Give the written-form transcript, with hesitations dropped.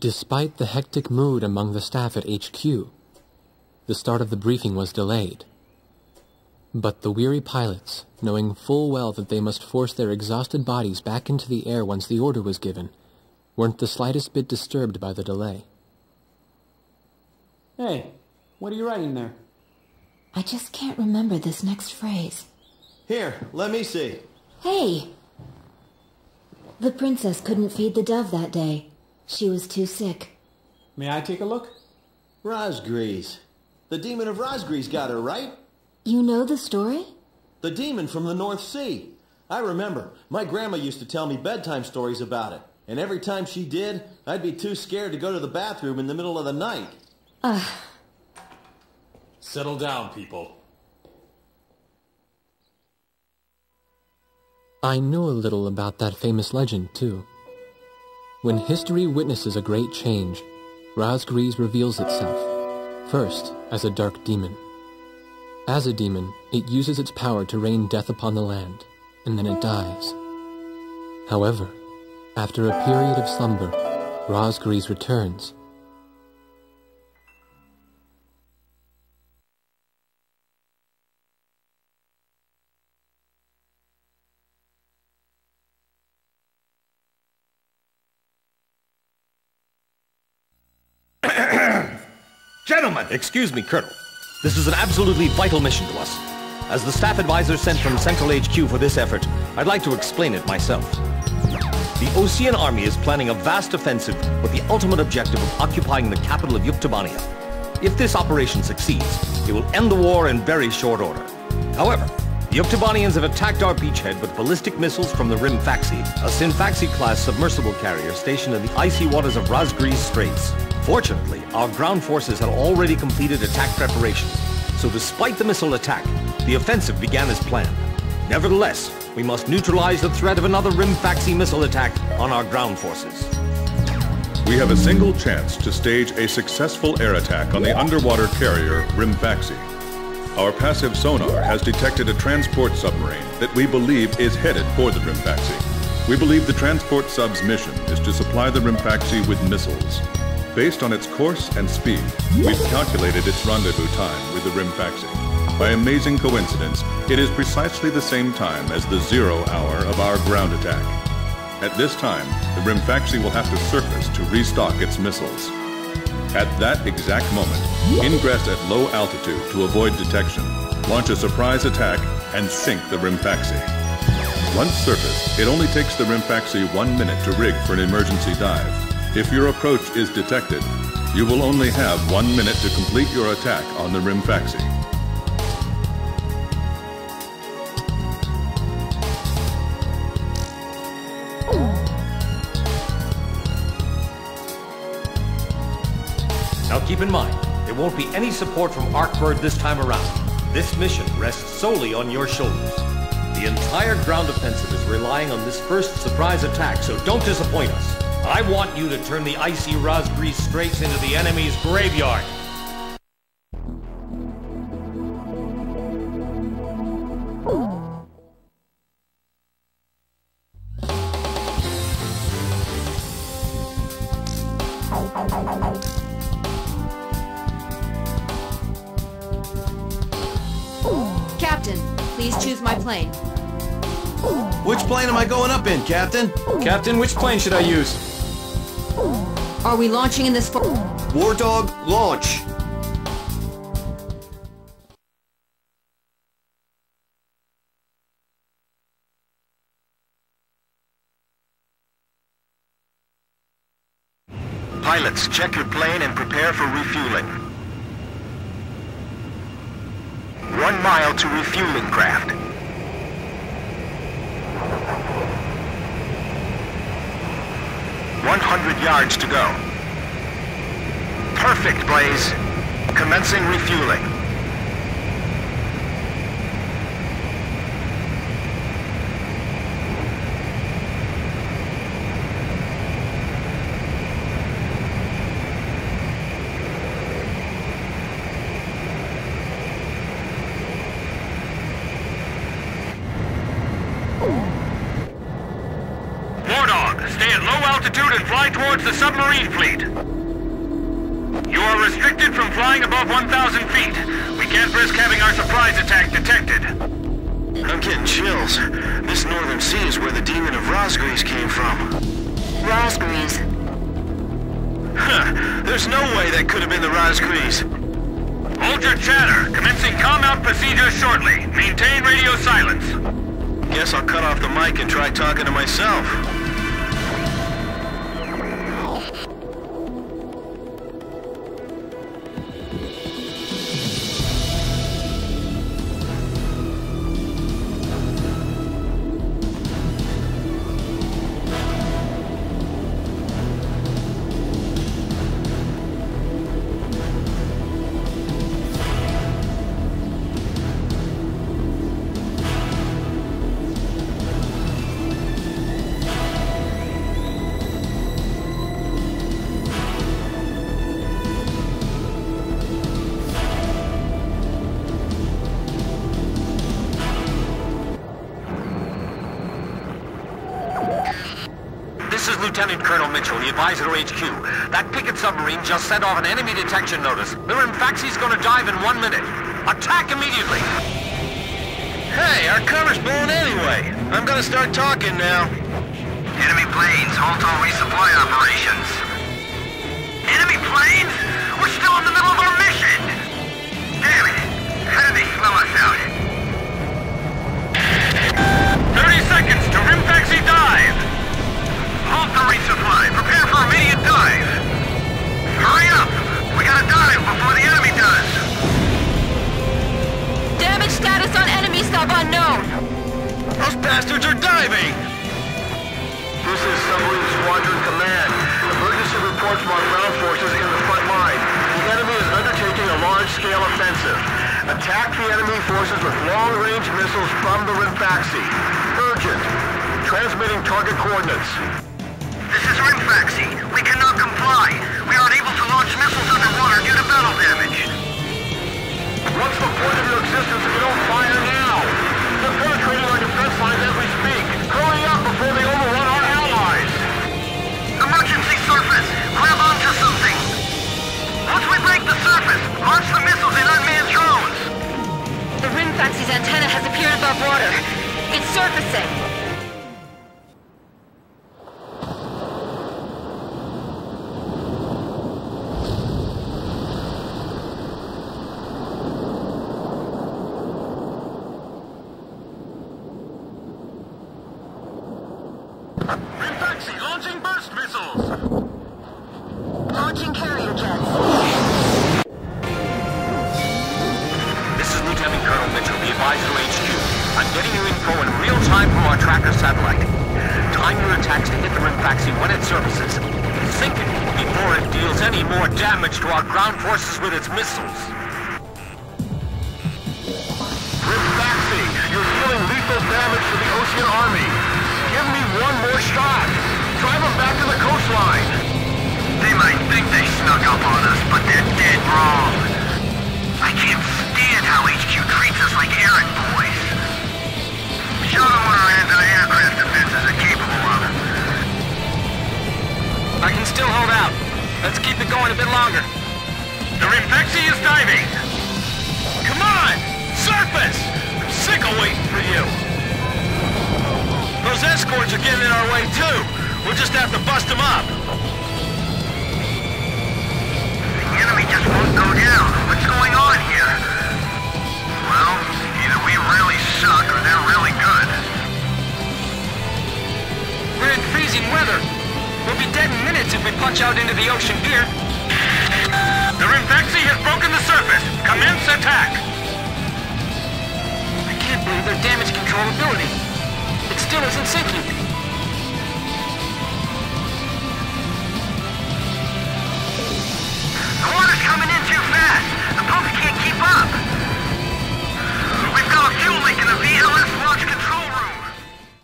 Despite the hectic mood among the staff at HQ, the start of the briefing was delayed. But the weary pilots, knowing full well that they must force their exhausted bodies back into the air once the order was given, weren't the slightest bit disturbed by the delay. Hey, what are you writing there? I just can't remember this next phrase. Here, let me see. Hey! The princess couldn't feed the dove that day. She was too sick. May I take a look? RAZGRIZ. The demon of RAZGRIZ got her, right? You know the story? The demon from the North Sea. I remember. My grandma used to tell me bedtime stories about it. And every time she did, I'd be too scared to go to the bathroom in the middle of the night. Settle down, people. I knew a little about that famous legend, too. When history witnesses a great change, RAZGRIZ reveals itself, first as a dark demon. As a demon, it uses its power to rain death upon the land, and then it dies. However, after a period of slumber, RAZGRIZ returns. Gentlemen! Excuse me, Colonel. This is an absolutely vital mission to us. As the staff advisor sent from Central HQ for this effort, I'd like to explain it myself. The Ocean Army is planning a vast offensive with the ultimate objective of occupying the capital of Yuktobania. If this operation succeeds, it will end the war in very short order. However, the Yuktobanians have attacked our beachhead with ballistic missiles from the Rimfaxi, a Sinfaxi-class submersible carrier stationed in the icy waters of RAZGRIZ Straits. Fortunately, our ground forces had already completed attack preparations, so despite the missile attack, the offensive began as planned. Nevertheless, we must neutralize the threat of another Rimfaxi missile attack on our ground forces. We have a single chance to stage a successful air attack on the underwater carrier Rimfaxi. Our passive sonar has detected a transport submarine that we believe is headed for the Rimfaxi. We believe the transport sub's mission is to supply the Rimfaxi with missiles. Based on its course and speed, we've calculated its rendezvous time with the Rimfaxi. By amazing coincidence, it is precisely the same time as the 0 hour of our ground attack. At this time, the Rimfaxi will have to surface to restock its missiles. At that exact moment, ingress at low altitude to avoid detection, launch a surprise attack, and sink the Rimfaxi. Once surfaced, it only takes the Rimfaxi 1 minute to rig for an emergency dive. If your approach is detected, you will only have 1 minute to complete your attack on the Rimfaxi. Now keep in mind, there won't be any support from Arkbird this time around. This mission rests solely on your shoulders. The entire ground offensive is relying on this first surprise attack, so don't disappoint us. I want you to turn the icy RAZGRIZ Straits into the enemy's graveyard. Captain, please choose my plane. Which plane am I going up in, Captain? Captain, which plane should I use? Are we launching in this War Dog, launch! Pilots, check your plane and prepare for refueling. 1 mile to refueling craft. 100 yards to go. Perfect, Blaze. Commencing refueling. War Dog, stay at low altitude and fly towards the submarine fleet. You are restricted from flying above 1,000 feet. We can't risk having our surprise attack detected. I'm getting chills. This northern sea is where the demon of RAZGRIZ came from. RAZGRIZ. Huh. There's no way that could have been the RAZGRIZ. Hold your chatter. Commencing calm-out procedures shortly. Maintain radio silence. Guess I'll cut off the mic and try talking to myself. This is Lieutenant Colonel Mitchell, the advisor to HQ. That picket submarine just sent off an enemy detection notice. The Rimfaxi's gonna dive in 1 minute. Attack immediately! Hey, our cover's blown anyway. I'm gonna start talking now. Enemy planes, halt all resupply operations. Enemy planes? We're still in the middle of our mission! Damn it! How did they smell us out? 30 seconds to Rimfaxi dive! Halt the resupply. Prepare for immediate dive. Hurry up! We gotta dive before the enemy does. Damage status on enemy sub unknown. Those bastards are diving! This is Submarine Squadron Command. Emergency reports from our ground forces in the front line. The enemy is undertaking a large-scale offensive. Attack the enemy forces with long-range missiles from the Rimfaxi. Urgent. Transmitting target coordinates. This is Rimfaxi. We cannot comply. We are unable to launch missiles underwater due to battle damage. What's the point of your existence if you don't fire now? They're penetrating our defense lines as we speak. Hurry up before they overrun our allies! Emergency surface! Grab onto something! Once we break the surface, launch the missiles in unmanned drones! The Rimfaxi's antenna has appeared above water. It's surfacing. Rimfaxi launching burst missiles! Launching carrier jets. This is Lieutenant Colonel Mitchell, the advisor to HQ. I'm getting you info in real time from our tracker satellite. Time your attacks to hit the Rimfaxi when it surfaces. Sink it before it deals any more damage to our ground forces with its missiles. Rimfaxi, you're dealing lethal damage to the Ocean Army. Give me one more shot. Drive them back to the coastline. They might think they snuck up on us, but they're dead wrong. I can't stand how HQ treats us like errand boys. Show them what our anti-aircraft defenses are capable of. I can still hold out. Let's keep it going a bit longer. The Rimfaxi is diving! Come on! Surface! I'm sick of waiting for you! Those escorts are getting in our way too. We'll just have to bust them up. The enemy just won't go down. What's going on here? Well, either we really suck or they're really good. We're in freezing weather. We'll be dead in minutes if we punch out into the ocean here. The Rimfaxi has broken the surface. Commence attack. I can't believe their damage control ability. It still isn't sinking.